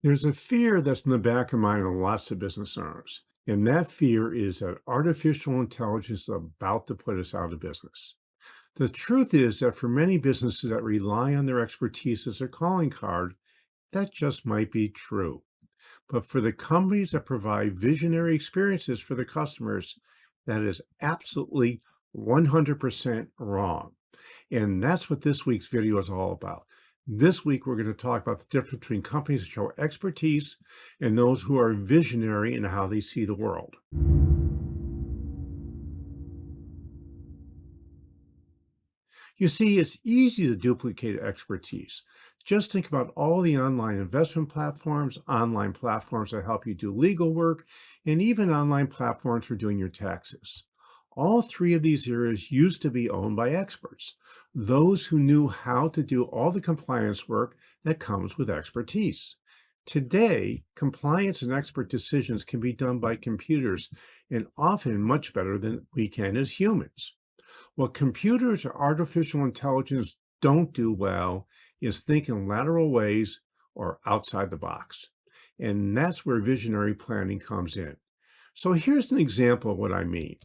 There's a fear that's in the back of mind of lots of business owners, and that fear is that artificial intelligence is about to put us out of business. The truth is that for many businesses that rely on their expertise as their calling card, that just might be true. But for the companies that provide visionary experiences for their customers, that is absolutely 100% wrong. And that's what this week's video is all about. This week, we're going to talk about the difference between companies that show expertise and those who are visionary in how they see the world. You see, it's easy to duplicate expertise. Just think about all the online investment platforms, online platforms that help you do legal work, and even online platforms for doing your taxes. All three of these areas used to be owned by experts, those who knew how to do all the compliance work that comes with expertise. Today, compliance and expert decisions can be done by computers and often much better than we can as humans. What computers or artificial intelligence don't do well is think in lateral ways or outside the box. And that's where visionary planning comes in. So here's an example of what I mean.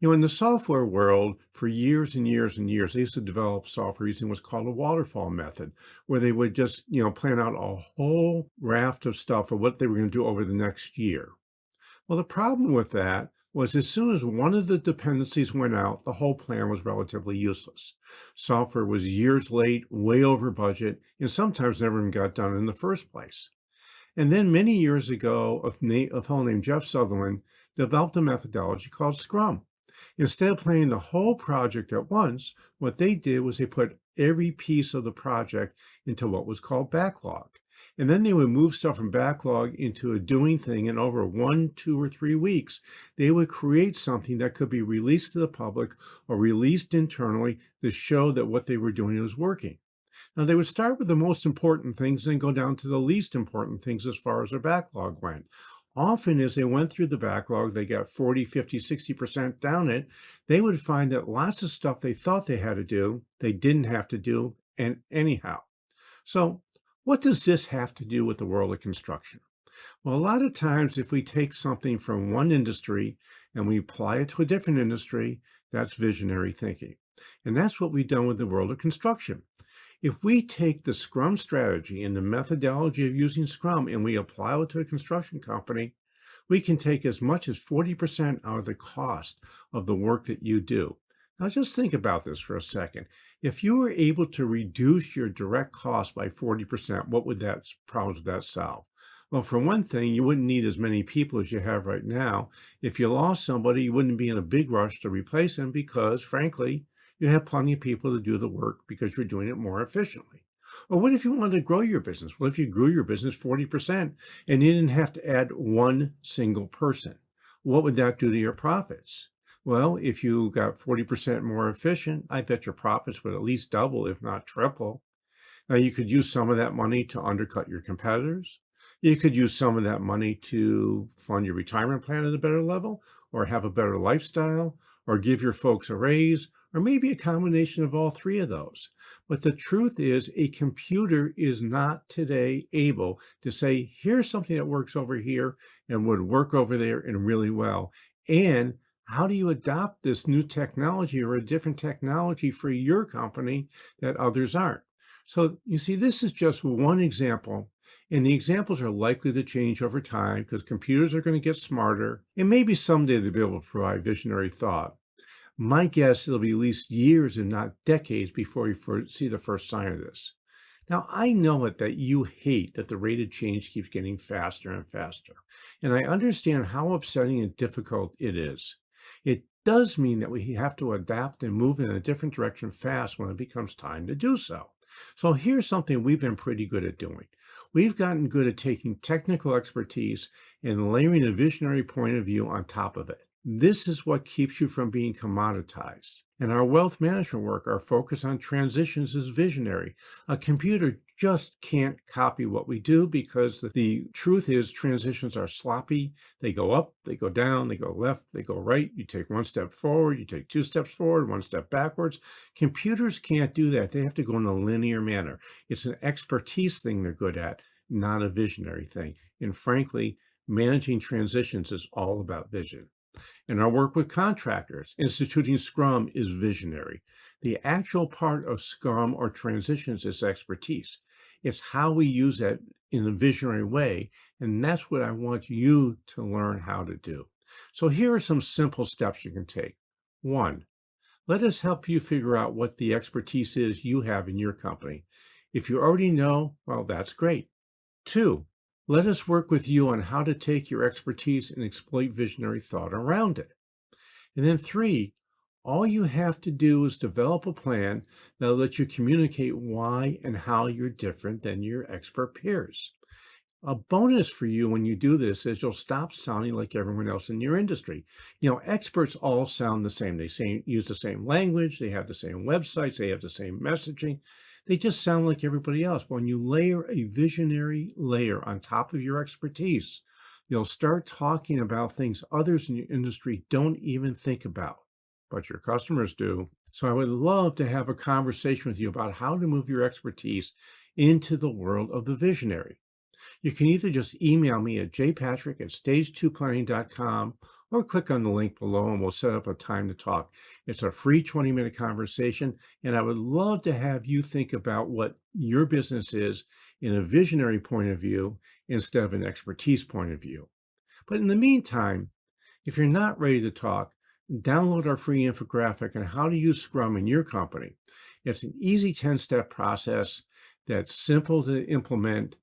In the software world, for years and years and years, they used to develop software using what's called a waterfall method, where they would just, plan out a whole raft of stuff of what they were going to do over the next year. Well, the problem with that was as soon as one of the dependencies went out, the whole plan was relatively useless. Software was years late, way over budget, and sometimes never even got done in the first place. And then many years ago, a fellow named Jeff Sutherland developed a methodology called Scrum. Instead of planning the whole project at once, what they did was they put every piece of the project into what was called backlog. And then they would move stuff from backlog into a doing thing. And over 1, 2, or 3 weeks, they would create something that could be released to the public or released internally to show that what they were doing was working. Now, they would start with the most important things and then go down to the least important things as far as their backlog went. Often, as they went through the backlog, they got 40, 50, 60% down it. They would find that lots of stuff they thought they had to do, they didn't have to do, and anyhow. So, what does this have to do with the world of construction? Well, a lot of times, if we take something from one industry and we apply it to a different industry, that's visionary thinking. And that's what we've done with the world of construction. If we take the Scrum strategy and the methodology of using Scrum and we apply it to a construction company, we can take as much as 40% out of the cost of the work that you do. Now, just think about this for a second. If you were able to reduce your direct cost by 40%, what would that problems would that solve? Well, for one thing, you wouldn't need as many people as you have right now. If you lost somebody, you wouldn't be in a big rush to replace them because, frankly, you have plenty of people to do the work because you're doing it more efficiently. Or what if you wanted to grow your business? What if you grew your business 40% and you didn't have to add one single person? What would that do to your profits? Well, if you got 40% more efficient, I bet your profits would at least double, if not triple. Now, you could use some of that money to undercut your competitors. You could use some of that money to fund your retirement plan at a better level, or have a better lifestyle, or give your folks a raise, or maybe a combination of all three of those. But the truth is, a computer is not today able to say, here's something that works over here and would work over there and really well. And how do you adopt this new technology or a different technology for your company that others aren't? So you see, this is just one example, and the examples are likely to change over time because computers are going to get smarter, and maybe someday they'll be able to provide visionary thought. My guess it'll be at least years and not decades before you see the first sign of this. Now, I know it that you hate that the rate of change keeps getting faster and faster, and I understand how upsetting and difficult it is. It does mean that we have to adapt and move in a different direction fast when it becomes time to do so. So here's something we've been pretty good at doing. We've gotten good at taking technical expertise and layering a visionary point of view on top of it. This is what keeps you from being commoditized. In our wealth management work, our focus on transitions is visionary. A computer just can't copy what we do because the truth is transitions are sloppy. They go up, they go down, they go left, they go right. You take one step forward, you take 2 steps forward, 1 step backwards. Computers can't do that. They have to go in a linear manner. It's an expertise thing they're good at, not a visionary thing. And frankly, managing transitions is all about vision. In our work with contractors, instituting Scrum is visionary. The actual part of Scrum or transitions is expertise. It's how we use that in a visionary way. And that's what I want you to learn how to do. So here are some simple steps you can take. One, let us help you figure out what the expertise is you have in your company. If you already know, well, that's great. Two, let us work with you on how to take your expertise and exploit visionary thought around it. And then three, all you have to do is develop a plan that'll let you communicate why and how you're different than your expert peers. A bonus for you when you do this is you'll stop sounding like everyone else in your industry. Experts all sound the same. Use the same language, they have the same websites, they have the same messaging. They just sound like everybody else. But when you layer a visionary layer on top of your expertise, you'll start talking about things others in your industry don't even think about, but your customers do. So I would love to have a conversation with you about how to move your expertise into the world of the visionary. You can either just email me at jpatrick@stage2planning.com or click on the link below and we'll set up a time to talk. It's a free 20-minute conversation, and I would love to have you think about what your business is in a visionary point of view instead of an expertise point of view. But in the meantime, if you're not ready to talk, download our free infographic on how to use Scrum in your company. It's an easy 10-step process that's simple to implement,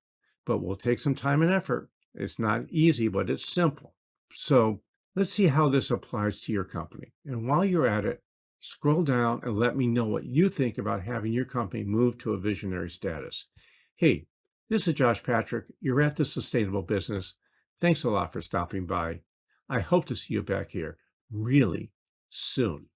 but will take some time and effort. It's not easy, but it's simple. So let's see how this applies to your company. And while you're at it, scroll down and let me know what you think about having your company move to a visionary status. Hey, this is Josh Patrick. You're at The Sustainable Business. Thanks a lot for stopping by. I hope to see you back here really soon.